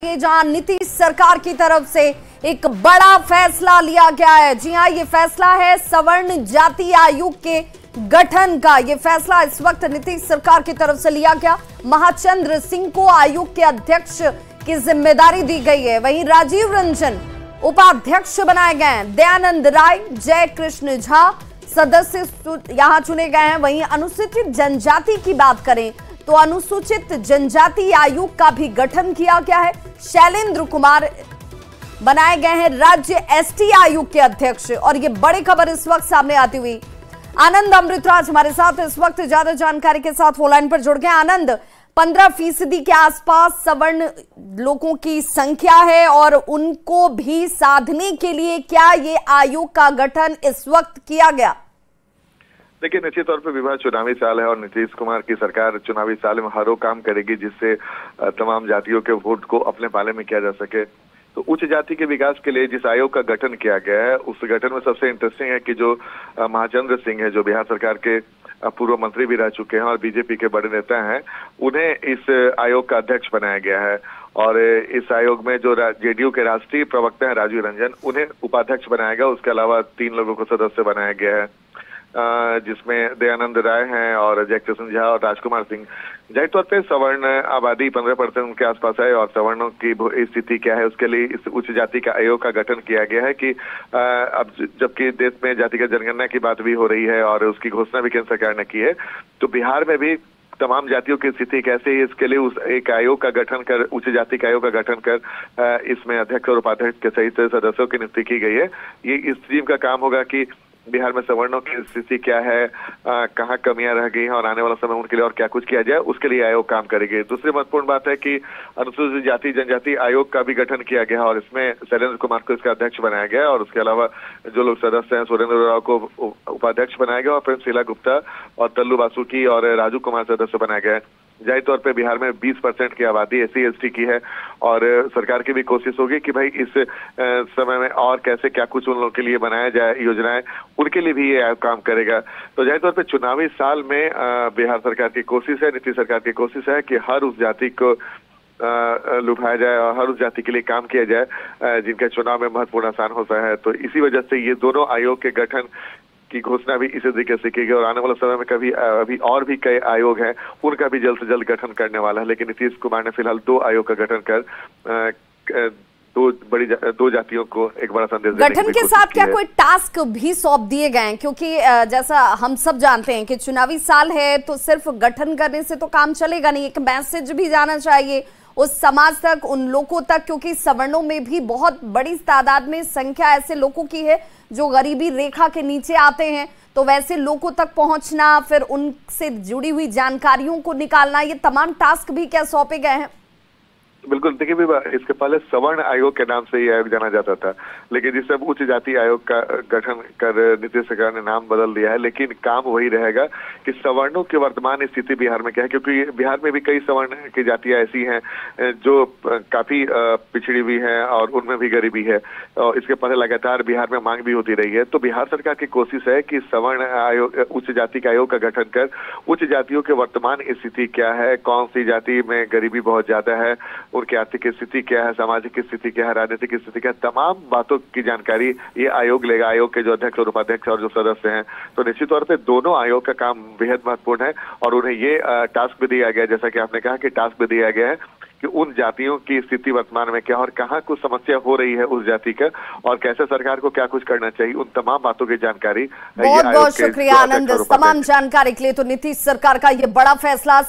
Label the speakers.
Speaker 1: जहां नीतीश सरकार की तरफ से एक बड़ा फैसला लिया गया है। जी हां, ये फैसला है सवर्ण जाति आयोग के गठन का। ये फैसला इस वक्त नीतीश सरकार की तरफ से लिया गया। महाचंद्र सिंह को आयोग के अध्यक्ष की जिम्मेदारी दी गई है। वहीं राजीव रंजन उपाध्यक्ष बनाए गए हैं। दयानंद राय, जय कृष्ण झा सदस्य यहां चुने गए हैं। वहीं अनुसूचित जनजाति की बात करें तो अनुसूचित जनजाति आयोग का भी गठन किया गया है। शैलेंद्र कुमार बनाए गए हैं राज्य एसटी आयोग के अध्यक्ष। और ये बड़ी खबर इस वक्त सामने आती हुई, आनंद अमृतराज हमारे साथ इस वक्त ज्यादा जानकारी के साथ फोन लाइन पर जुड़ गए। आनंद, 15% के आसपास सवर्ण लोगों की संख्या है और उनको भी साधने के लिए क्या ये आयोग का गठन इस वक्त किया गया?
Speaker 2: देखिए, निश्चित तौर पर विवाह चुनावी साल है और नीतीश कुमार की सरकार चुनावी साल में हर वो काम करेगी जिससे तमाम जातियों के वोट को अपने पाले में किया जा सके। तो उच्च जाति के विकास के लिए जिस आयोग का गठन किया गया है, उस गठन में सबसे इंटरेस्टिंग है कि जो महाचंद्र सिंह है, जो बिहार सरकार के पूर्व मंत्री भी रह चुके हैं और बीजेपी के बड़े नेता हैं, उन्हें इस आयोग का अध्यक्ष बनाया गया है। और इस आयोग में जो जेडीयू के राष्ट्रीय प्रवक्ता हैं राजीव रंजन, उन्हें उपाध्यक्ष बनाया गया। उसके अलावा 3 लोगों को सदस्य बनाया गया है, जिसमें दयानंद राय हैं और जय कृष्ण झा और राजकुमार सिंह। जाहिर तौर पर सवर्ण आबादी 15% के आसपास है और सवर्णों की स्थिति क्या है, उसके लिए इस उच्च जाति का आयोग का गठन किया गया है कि अब जबकि देश में जातिगत जनगणना की बात भी हो रही है और उसकी घोषणा भी केंद्र सरकार ने की है, तो बिहार में भी तमाम जातियों की स्थिति कैसे है, इसके लिए उस एक आयोग का गठन कर, उच्च जाति का आयोग का गठन कर इसमें अध्यक्ष और उपाध्यक्ष के सहित सदस्यों की नियुक्ति की गई है। ये इस टीम का काम होगा कि बिहार में सवर्णों की स्थिति क्या है, कहाँ कमियां रह गई हैं और आने वाला समय उनके लिए और क्या कुछ किया जाए, उसके लिए आयोग काम करेगी। दूसरी महत्वपूर्ण बात है कि अनुसूचित जाति जनजाति आयोग का भी गठन किया गया और इसमें शैलेंद्र कुमार को इसका अध्यक्ष बनाया गया और उसके अलावा जो लोग सदस्य हैं, सुरेंद्र राव को उपाध्यक्ष बनाया गया और प्रेम शीला गुप्ता और तल्लू बासुकी और राजू कुमार सदस्य बनाया गया। जाहिर तौर पे बिहार में 20% की आबादी SC/ST की है और सरकार की भी कोशिश होगी कि भाई इस समय में और कैसे क्या कुछ उन लोगों के लिए बनाया जाए योजनाएं, उनके लिए भी ये काम करेगा। तो जाहिर तौर पे चुनावी साल में बिहार सरकार की कोशिश है, नीतीश सरकार की कोशिश है कि हर उस जाति को लुभाया जाए और हर उस जाति के लिए काम किया जाए जिनका चुनाव में महत्वपूर्ण आसान होता है। तो इसी वजह से ये दोनों आयोग के गठन की घोषणा भी इसी तरीके से की गई और आने वाले समय में अभी और भी कई आयोग हैं, उनका भी जल्द से जल्द गठन करने वाला है। लेकिन नीतीश कुमार ने फिलहाल 2 आयोग का गठन कर दो जातियों को एक बड़ा संदेश देने
Speaker 1: गठन के साथ क्या कोई टास्क भी सौंप दिए गए हैं? क्योंकि जैसा हम सब जानते हैं कि चुनावी साल है तो सिर्फ गठन करने से तो काम चलेगा नहीं, एक मैसेज भी जाना चाहिए उस समाज तक, उन लोगों तक, क्योंकि सवर्णों में भी बहुत बड़ी तादाद में संख्या ऐसे लोगों की है जो गरीबी रेखा के नीचे आते हैं। तो वैसे लोगों तक पहुंचना, फिर उनसे जुड़ी हुई जानकारियों को निकालना, ये तमाम टास्क भी क्या सौंपे गए हैं?
Speaker 2: बिल्कुल, देखिए इसके पहले सवर्ण आयोग के नाम से ये आयोग जाना जाता था, लेकिन जिससे अब उच्च जाति आयोग का गठन कर नीतीश सरकार ने नाम बदल दिया है। लेकिन काम वही रहेगा कि सवर्णों की वर्तमान स्थिति बिहार में क्या है, क्योंकि बिहार में भी कई सवर्ण की जातियां ऐसी हैं जो काफी पिछड़ी हुई हैं और उनमें भी गरीबी है और इसके पहले लगातार बिहार में मांग भी होती रही है। तो बिहार सरकार की कोशिश है कि सवर्ण आयोग, उच्च जाति का आयोग का गठन कर उच्च जातियों की वर्तमान स्थिति क्या है, कौन सी जाति में गरीबी बहुत ज्यादा है, उनकी आर्थिक स्थिति क्या है, सामाजिक स्थिति क्या है, राजनीतिक स्थिति क्या है, तमाम बातों की जानकारी ये आयोग लेगा। आयोग के जो अध्यक्ष और उपाध्यक्ष और जो सदस्य हैं, तो निश्चित तौर पे दोनों आयोग का काम बेहद महत्वपूर्ण है और उन्हें ये टास्क भी दिया गया, जैसा कि आपने कहा कि टास्क भी दिया गया है कि उन जातियों की स्थिति वर्तमान में क्या और कहाँ कुछ समस्या हो रही है उस जाति का और कैसे सरकार को क्या कुछ करना चाहिए, उन तमाम बातों की जानकारी।
Speaker 1: बहुत बहुत शुक्रिया आनंद, तमाम जानकारी के लिए। तो नीतीश सरकार का ये बड़ा फैसला